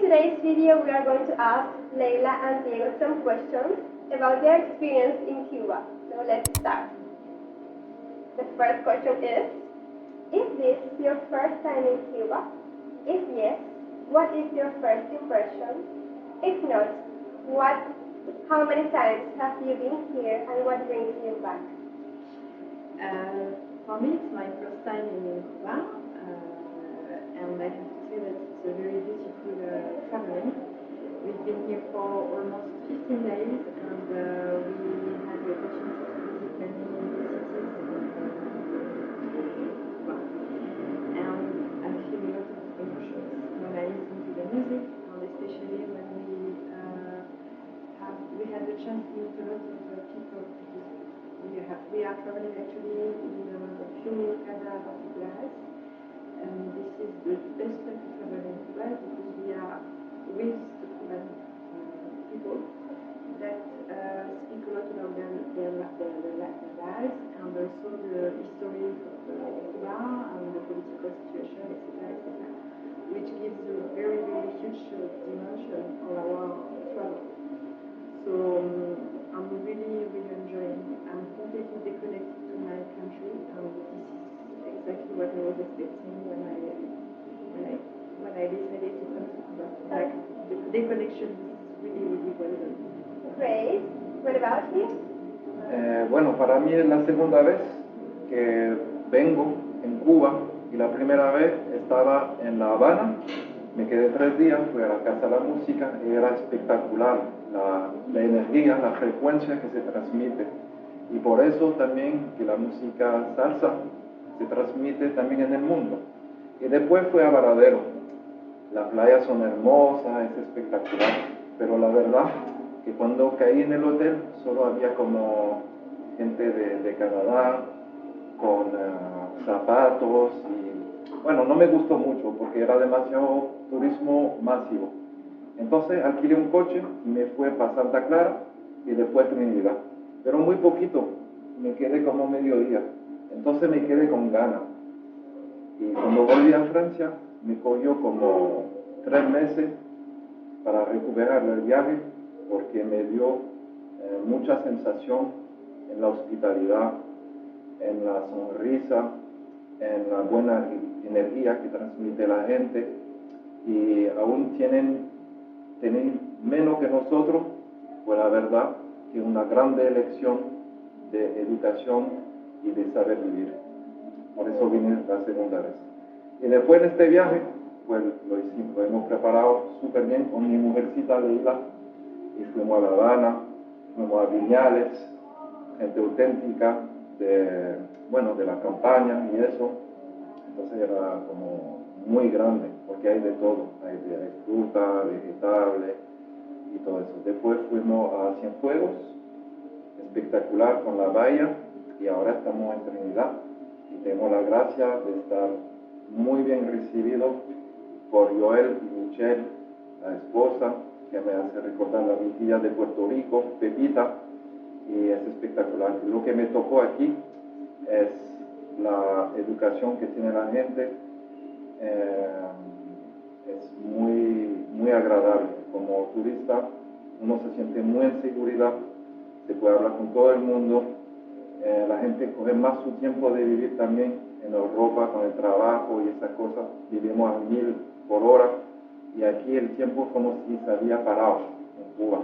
today's video, we are going to ask Leila and Diego some questions about their experience in Cuba. So let's start. The first question is this your first time in Cuba? If yes, what is your first impression? If not, how many times have you been here and what brings you back? For me, it's my first time in Cuba, and I have to say that it's a very beautiful traveling. We've been here for almost 15 days, and we had the opportunity to visit many cities Cuba. And I feel a lot of emotions when I listen to the music, and especially when we had the chance to meet a lot of people. We are traveling actually in a few Casa Particulares, and this is the best time to travel in Cuba because we are with the Cuban people that speak a lot about their lives and also the history of Cuba and the political situation, etc., which gives a very, very huge dimension on our travel. So I'm really, really enjoying. I'm completely deconnected to my country, and this is exactly what I was expecting when I decided to come to Cuba. Like the connection is really, really well done. Great. What about you? Bueno, para mí es la segunda vez que vengo en Cuba y la primera vez estaba en La Habana. Me quedé 3 días, fui a la Casa de la Música y era espectacular la energía, la frecuencia que se transmite. Y por eso también que la música salsa se transmite también en el mundo. Y después fui a Varadero. Las playas son hermosas, es espectacular. Pero la verdad que cuando caí en el hotel solo había como gente de Canadá con zapatos y bueno, no me gustó mucho porque era demasiado turismo masivo. Entonces alquilé un coche y me fui para Santa Clara y después Trinidad. Pero muy poquito, me quedé como mediodía. Entonces me quedé con ganas. Y cuando volví a Francia, me cogió como 3 meses para recuperar el viaje porque me dio mucha sensación en la hospitalidad, en la sonrisa, en la buena energía que transmite la gente y aún tienen menos que nosotros, pues la verdad que es una grande elección de educación y de saber vivir. Por eso vine la segunda vez. Y después de este viaje, pues lo hemos preparado súper bien con mi mujercita Leila y fuimos a La Habana, fuimos a Viñales, gente auténtica de la campaña y eso. Entonces era como muy grande porque hay de todo, hay fruta, vegetales y todo eso. Después fuimos a Cienfuegos, espectacular con la bahía, y ahora estamos en Trinidad y tengo la gracia de estar muy bien recibido por Joel y Michelle, la esposa, que me hace recordar la viejilla de Puerto Rico, Pepita, y es espectacular. Lo que me tocó aquí es la educación que tiene la gente, es muy, muy agradable. Como turista uno se siente muy en seguridad, se puede hablar con todo el mundo, la gente coge más su tiempo de vivir también en Europa con el trabajo y esas cosas, vivimos a 1000 por hora y aquí el tiempo es como si se había parado en Cuba.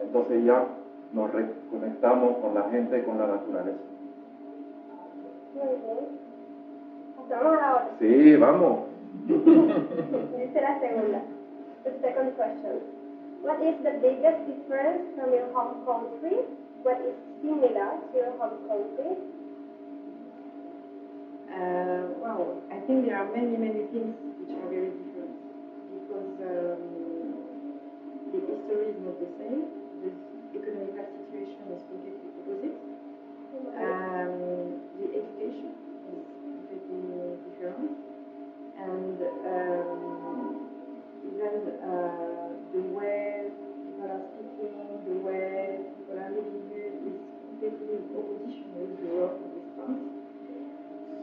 Entonces ya nos reconectamos con la gente y con la naturaleza. Muy bien. ¿Pasamos a la otra? Sí, vamos. Dice la segunda. The second question. What is the biggest difference from your home country? What is similar to your home country? Well, I think there are many, many things which are very different because the history is not the same. The economical situation is completely opposite. The education is completely different, and even the way people are speaking, the way people are living here is completely in opposition with the world of this France.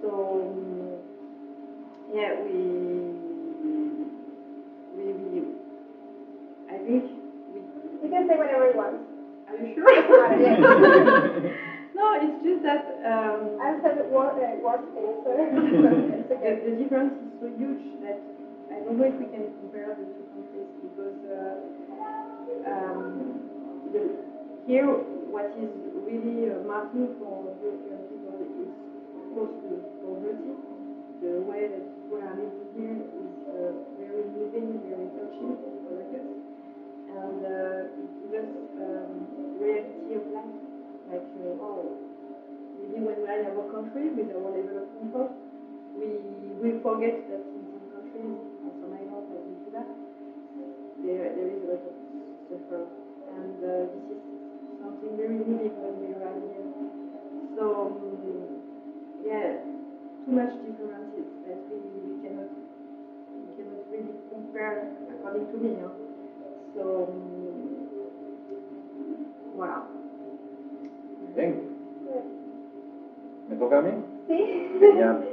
So yeah, we say whatever you want. Are you sure? Yes. No, it's just that I've said worse things, so it's okay. the difference is so huge that I don't know if we can compare the two countries because here what is really marking for European people is of course the poverty. The way that people are living here is very moving, very touching for us, and it gives us reality of life. Like, maybe when we are in our country with our level of comfort, we forget that in some countries, in some islands like in Cuba, there is a lot of suffer, and this is something very moving when we arrive here. So, yeah, too much differences that we cannot really compare according to me. So, wow. Bien. ¿Me toca a mí? Sí. Genial.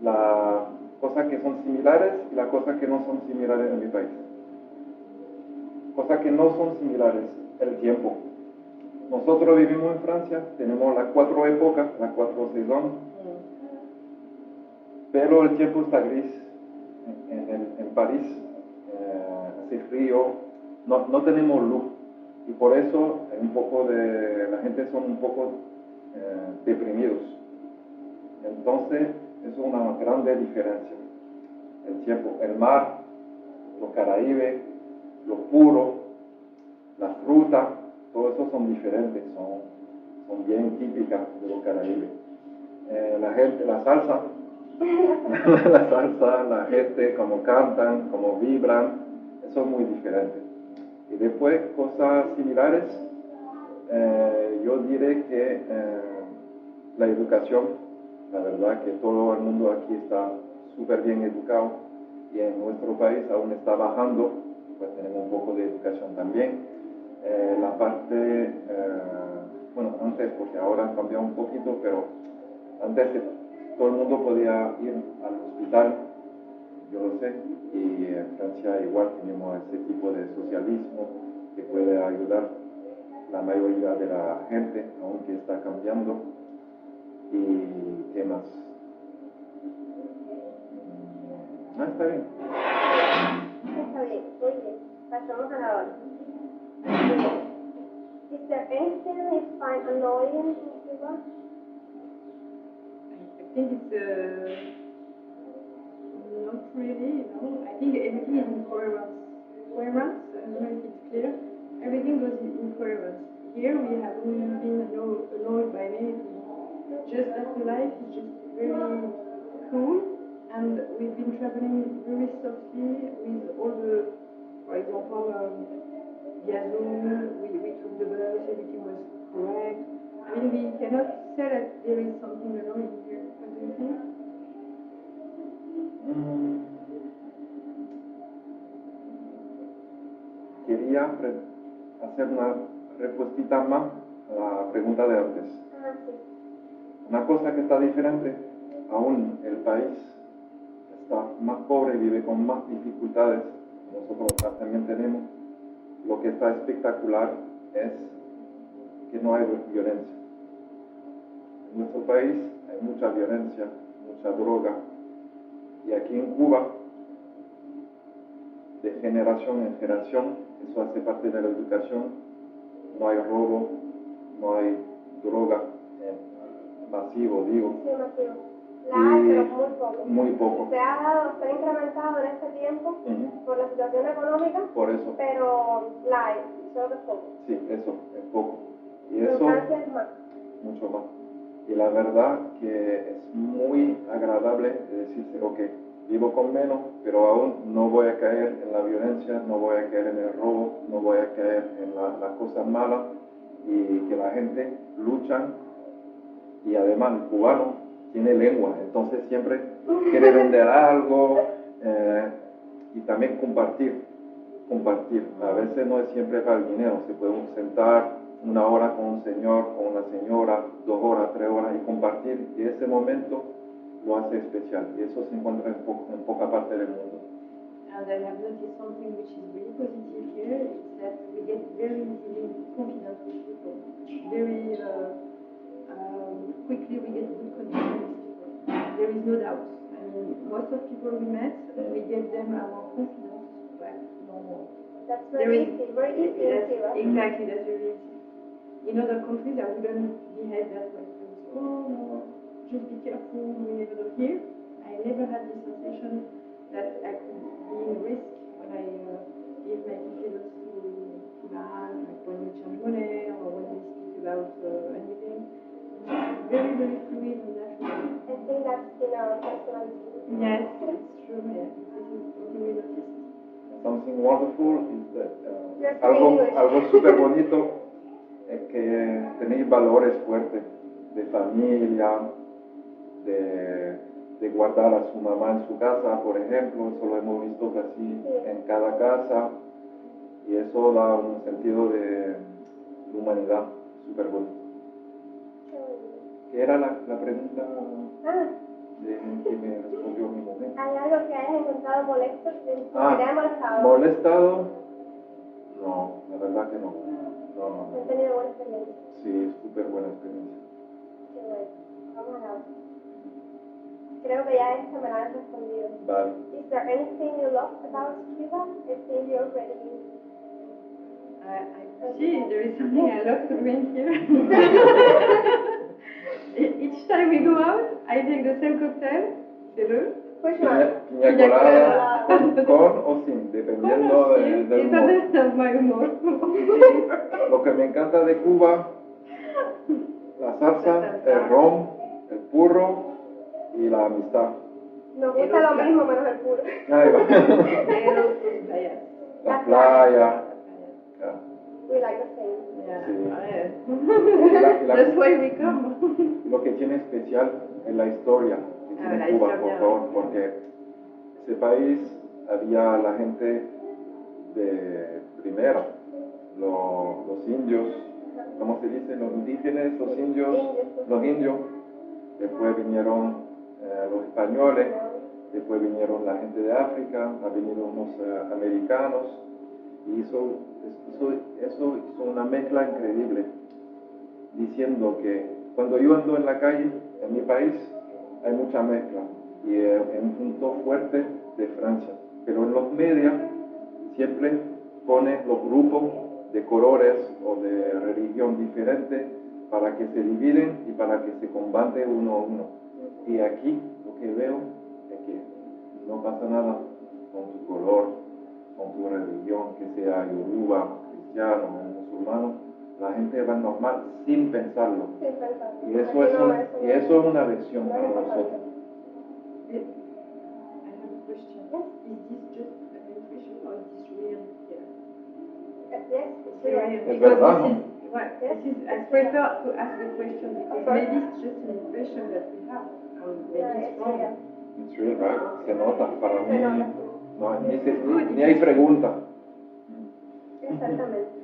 Las cosas que son similares y las cosas que no son similares en mi país. Cosas que no son similares, el tiempo. Nosotros vivimos en Francia, tenemos las 4 épocas, las 4 saisons, pero el tiempo está gris. En París hace frío, no tenemos luz y por eso hay un poco la gente son un poco deprimidos. Entonces, eso es una grande diferencia. El tiempo, el mar, los Caraíbes, lo puro, las frutas, todo eso son diferentes, son bien típicas de los Caraíbes. La gente, la salsa, la salsa, la gente, cómo cantan, cómo vibran, eso es muy diferente. Y después, cosas similares, yo diré que la educación, la verdad que todo el mundo aquí está súper bien educado y en nuestro país aún está bajando, pues tenemos un poco de educación también. La parte, bueno, antes, porque ahora han cambiado un poquito, pero antes todo el mundo podía ir al hospital, yo lo sé, y en Francia igual tenemos ese tipo de socialismo que puede ayudar la mayoría de la gente, aunque está cambiando. ¿Y qué más? Está bien. Está bien, muy bien. Pasamos a la hora. Is there anything you find annoying in Cuba? I think it's not really, I think everything is in coherence. Coherence, I don't know if it's clear. Everything goes in coherence. Here we haven't been annoyed by anything. Just that the life is just very cool, and we've been traveling very softly with all the, for example, via Zoom, we took the bus, everything was correct. I mean, we cannot say that there is something annoying here. What do you think? Quería hacer una respuesta más a la pregunta de antes. Ah, sí. Una cosa que está diferente, aún el país está más pobre y vive con más dificultades, nosotros también tenemos. Lo que está espectacular es que no hay violencia. En nuestro país hay mucha violencia, mucha droga, y aquí en Cuba, de generación en generación, eso hace parte de la educación, no hay robo, no hay droga masivo, digo. Sí, masivo. La hay, pero muy poco. Muy poco. Se ha incrementado en este tiempo por la situación económica, Por eso. pero la hay, solo que es poco. Sí, eso, es poco. Y Pero eso, Francia es más. mucho más. Y la verdad que es muy agradable decirse, ok, vivo con menos, pero aún no voy a caer en la violencia, no voy a caer en el robo, no voy a caer en las cosas malas, y que la gente lucha, y además el cubano tiene lengua, entonces siempre quiere vender algo, y también compartir. A veces no es siempre para el dinero, se puede sentar 1 hora con un señor o una señora, 2 horas, 3 horas y compartir, y ese momento lo hace especial, y eso se encuentra en poca parte del mundo. And I have noticed something which is really positive here, is that we get very very easily confident with people. Very quickly we get good connection with people. There is no doubt. I mean, most of people we met, we gave them our confidence. Well, no. That's There very is- easy, very easy in Yes, Cuba. exactly, that's very easy. In other countries, I wouldn't behave that way. Oh no, just be careful, we never know. Here, I never had this sensation that I could be in risk when I give my confidence to Maran, like when we change money or when we speak about anything. Very, very fluid and natural. I think that's in our personality. Yes, it's true. Yeah. This is something we noticed. Something wonderful is that Yes, algo, English. algo súper bonito es que tenéis valores fuertes de familia, de guardar a su mamá en su casa, por ejemplo, eso lo hemos visto casi en cada casa y eso da un sentido de humanidad súper bonito. ¿Qué era la pregunta Ah, que me respondió mi mujer? ¿hay algo que hayas encontrado molesto? Que te Ah, haya molestado. ¿molestado? No, la verdad que no. No. ¿Han tenido buena experiencia? Sí, súper buena experiencia. Qué bueno. Vamos a la otra. Creo que ya esta me la han respondido. Vale. Is there anything you love about Cuba? I think you already See, there is something I love doing here. Each time we go out, I take the same cocktail. C'est le Which Piña, one? piña colada con o sin, dependiendo del humor. Depende de my humor. Lo que me encanta de Cuba, la salsa, el ron, el purro y la amistad. Nos gusta lo mismo menos el puro. Ahí va. Pero sus playas. La playa. Ya. We like the same. Yeah. Sí. That's why we come. Lo que tiene especial es la historia que tiene la Cuba, por historia. favor, porque ese país había la gente de primero, los indios, ¿cómo se dice? Los indígenas, los indios, después vinieron los españoles, después vinieron la gente de África, ha venido unos americanos, y eso hizo una mezcla increíble, diciendo que cuando yo ando en la calle, en mi país, hay mucha mezcla, y es un punto fuerte de Francia, pero en los medios siempre pone los grupos de colores o de religión diferente para que se dividen y para que se combate uno a uno. Y aquí lo que veo es que no pasa nada con tu color, con tu religión, que sea yoruba, cristiano o musulmano. La gente va normal sin pensarlo. Sin pensar. Y eso es una lección no para es nosotros. I have a question. Is this just an impression or is this real here? Yes, it's It's real. real. Es Because verdad, this ¿no? is, well, Yes, this is, I it's prefer to ask the question because Of course. maybe it's just an impression that we have. Maybe Yeah, it's it's wrong. real. It's real, right? Se nota, para Se mí nota. no, ni hay pregunta. Exactamente.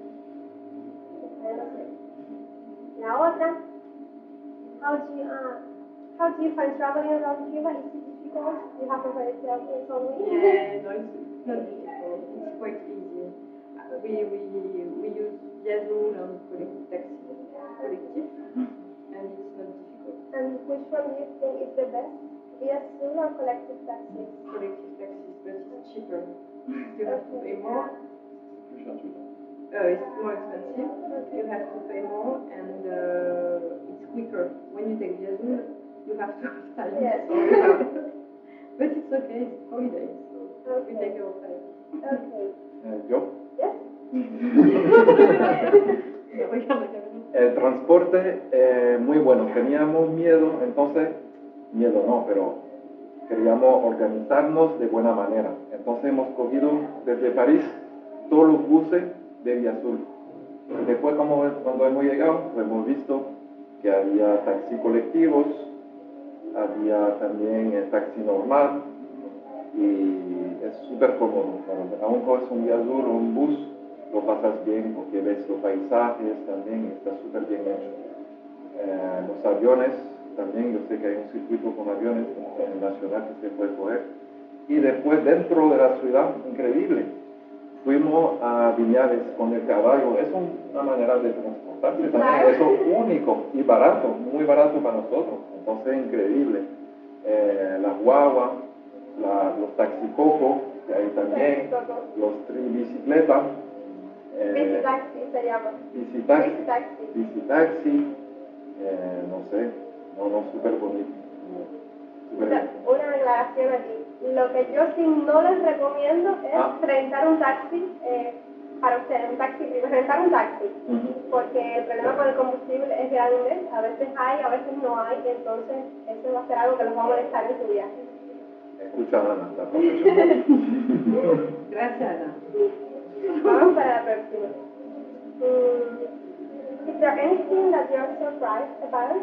La otra, how do you find traveling around Cuba? Is it difficult? You have already told me. Yeah, no, it's not difficult. It's quite easy. We use Yazoo and collective taxi, and it's not difficult. And which one do you think is the best? Via Azul or collective taxis? Collective taxis, but it's cheaper. You have to pay more. It's more expensive. You have to pay more, and it's quicker. When you take Yazoo, you have to have time. Yes. But it's okay. It's holiday, so we take our time. Okay. Yo, Yes? el transporte muy bueno. Teníamos miedo, entonces, miedo no, pero queríamos organizarnos de buena manera. Entonces hemos cogido desde París todos los buses de Vía Azul. Después, cuando hemos llegado, pues hemos visto que había taxis colectivos, había también el taxi normal, y es súper cómodo. Cuando aún coges un Vía Azul o un bus, lo pasas bien porque ves los paisajes también, está súper bien hecho. Los aviones también, yo sé que hay un circuito con aviones nacional que se puede coger. Y después dentro de la ciudad, increíble, Fuimos a Viñales con el caballo. Es una manera de transportarse también. Eso es único y barato, muy barato para nosotros. Entonces, increíble. Las guaguas, los taxicocos, que hay también, los bicicletas. Bicitaxi se llama. Bicitaxi. No sé, no, súper bonito. Una aclaración aquí. Lo que yo sí no les recomiendo es rentar un taxi para ustedes, rentar un taxi, porque el problema con el combustible es grande, a veces hay, a veces no hay, entonces eso va a ser algo que los va a molestar en su viaje. Escucha, Ana, la profesional. Gracias, Ana. Vamos para la próxima. Is there anything that you're surprised about?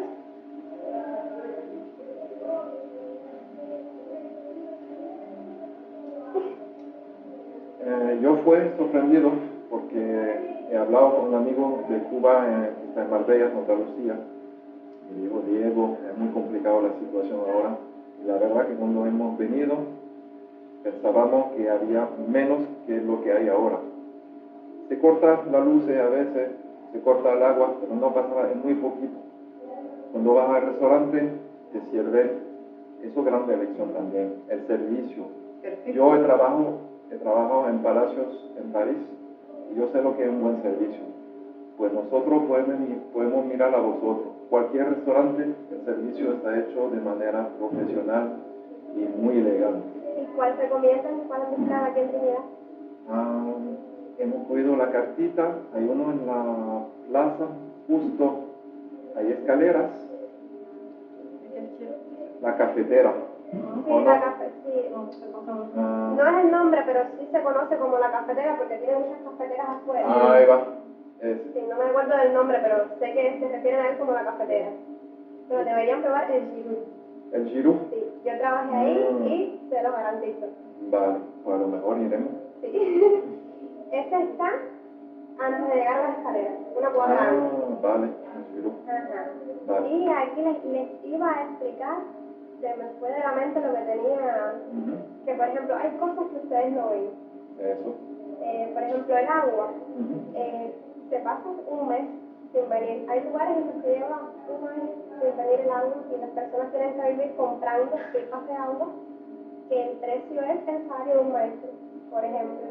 Yo fui sorprendido porque he hablado con un amigo de Cuba que está en Marbella, en Andalucía, y dijo, Diego, es muy complicado la situación ahora. Y la verdad que cuando hemos venido pensábamos que había menos que lo que hay ahora. Se corta la luz a veces, se corta el agua, pero no pasa nada, es muy poquito. Cuando vas al restaurante te sirve, eso es grande elección también, el servicio. Perfecto. Yo he trabajado en palacios en París y yo sé lo que es un buen servicio. Pues nosotros podemos mirar a vosotros. Cualquier restaurante, el servicio está hecho de manera profesional y muy elegante. ¿Y cuál recomiendan para visitar aquí en Trinidad? Hemos cogido la cartita, hay uno en la plaza, justo, hay escaleras, la cafetera. Sí, la cafetera, sí. No es el nombre, pero sí se conoce como la cafetera porque tiene muchas cafeteras afuera. Ahí va. Sí, no me acuerdo del nombre, pero sé que se refieren a él como la cafetera. Pero deberían probar el Giroux. ¿El Giroux? Sí, yo trabajé ahí y se lo garantizo. Vale, pues a lo mejor iremos. Sí. Ese está antes de llegar a las escaleras, una cuadra antes. Vale, el Giroux. Ajá. Vale. Y aquí les iba a explicar, se me fue de la mente lo que tenía, que por ejemplo hay cosas que ustedes no ven. Eso. Por ejemplo el agua, se pasa un mes sin venir. Hay lugares en los que lleva un año sin venir el agua y las personas tienen que vivir comprando pipas de agua, que el precio es el salario de un maestro, por ejemplo.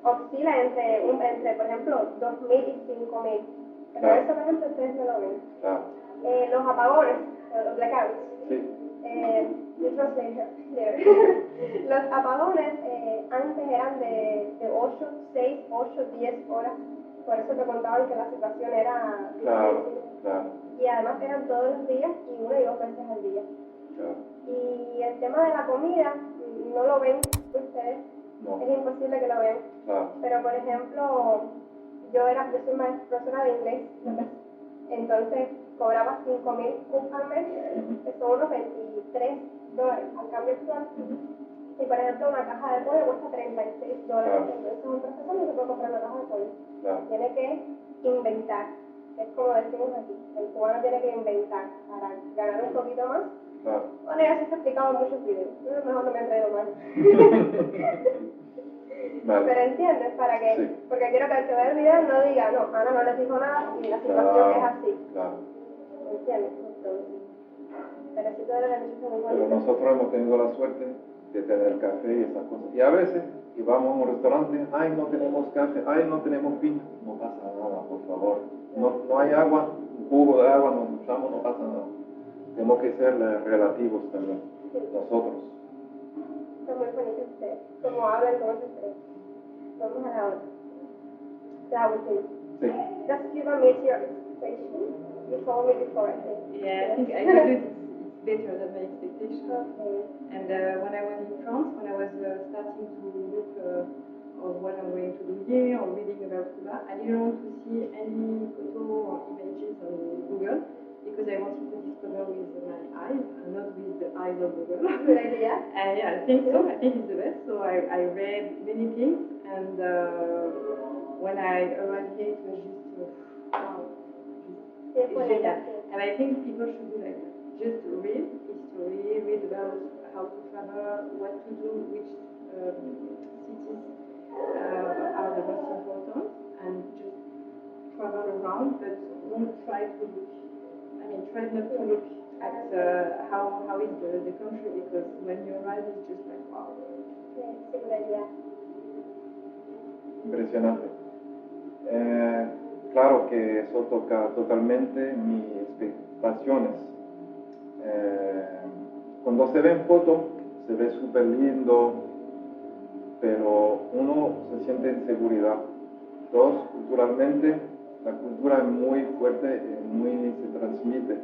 Oscila entre por ejemplo, 2.000 y 5.000. Pero Claro. eso, por ejemplo, ustedes no lo ven. Claro. Los apagones, los blackouts. Sí. You translate here. Los apagones antes eran de 8, 6, 8, 10 horas. Por eso te contaban que la situación era Claro, difícil. claro. Y además eran todos los días y 1 y 2 veces al día. Claro. Y el tema de la comida, no lo ven ustedes. No. Es imposible que lo vean. Claro. Pero por ejemplo, yo soy profesora de inglés, entonces cobraba 5.000 CUP al mes, que son unos $23 al cambio actual. Y por ejemplo, una caja de pollo cuesta $36. Claro. Entonces un profesor no se puede comprar una caja de pollo. Claro. Tiene que inventar, es como decimos aquí, el cubano tiene que inventar para ganar un poquito más. Claro. Bueno, ya se está explicado en muchos videos, mejor no me he traído más. Vale. Pero entiendes, para que, Sí. porque quiero que el que vea el video no diga, no, Ana no les dijo nada y la situación es así. Claro. ¿Entiendes? Entonces, pero sí todo lo que han dicho es muy Pero bonito. nosotros hemos tenido la suerte de tener café y esas cosas. Y a veces, y vamos a un restaurante, ay, no tenemos café, ay, no tenemos vino. No pasa nada, por favor. No hay agua, un cubo de agua, nos duchamos, no pasa nada. Tenemos que ser relativos también, nosotros. Son muy bonitos ustedes, como hablan, como se expresan. Vamos a la otra. La última. Sí. Just give a meet your expectation. You told me before, I think. Yeah, I think it's better than my expectation. Okay. And when I was in France, when I was starting to look of what I'm going to do here or reading about Cuba, I didn't want to see any photo or images on Google because I wanted to discover with my eyes and not with the eyes of Google. Good idea. Yeah, I think so. I think it's the best. So I read many things, and when I arrived here, it was just wow. Sí, es bonita. Yeah. And I think people should do like that. Just read history, read about how to travel, what to do, which cities are the most important, and just travel around, but don't try to look, try not to look at how is the country, because when you arrive, it's just like, wow. Seguridad. Impresionante. Claro que eso toca totalmente mis expectaciones. Cuando se ve en foto, se ve súper lindo, pero uno se siente en seguridad. Dos, culturalmente, la cultura es muy fuerte, se transmite.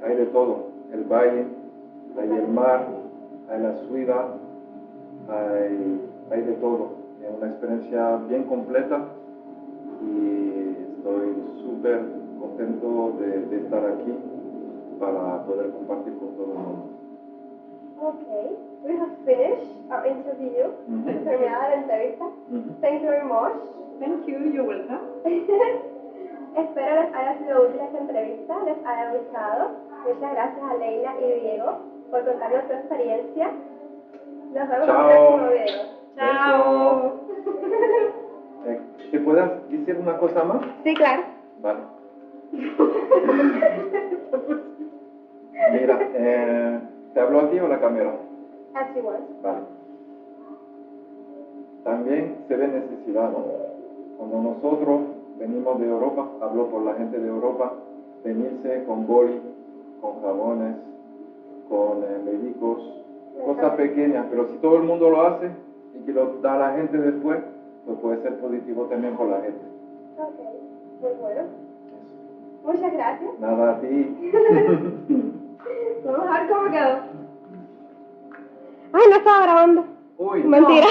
Hay de todo, el valle, hay el mar, hay la ciudad, hay de todo. Es una experiencia bien completa y estoy súper contento de estar aquí para poder compartir con todo el mundo. Okay, we have finished our interview. Terminada la entrevista. Thank you very much. Thank you, you're welcome. Espero les haya sido útil esta entrevista, les haya gustado. Muchas gracias a Leila y Diego por contarnos su experiencia. Nos vemos en el próximo video. Chao. ¿Te puedas decir una cosa más? Sí, claro. Vale. Mira, ¿te hablo a ti o a la cámara? As you want. Vale. También se ve necesidad, ¿no? Cuando nosotros venimos de Europa, hablo por la gente de Europa, venirse con boli, con jabones, con médicos, cosas pequeñas, pero si todo el mundo lo hace y que lo da la gente después, pues puede ser positivo también por la gente. Ok, muy bueno. Muchas gracias. Nada, a ti. Vamos a ver cómo quedó. Ay, no estaba grabando. Uy. Mentira.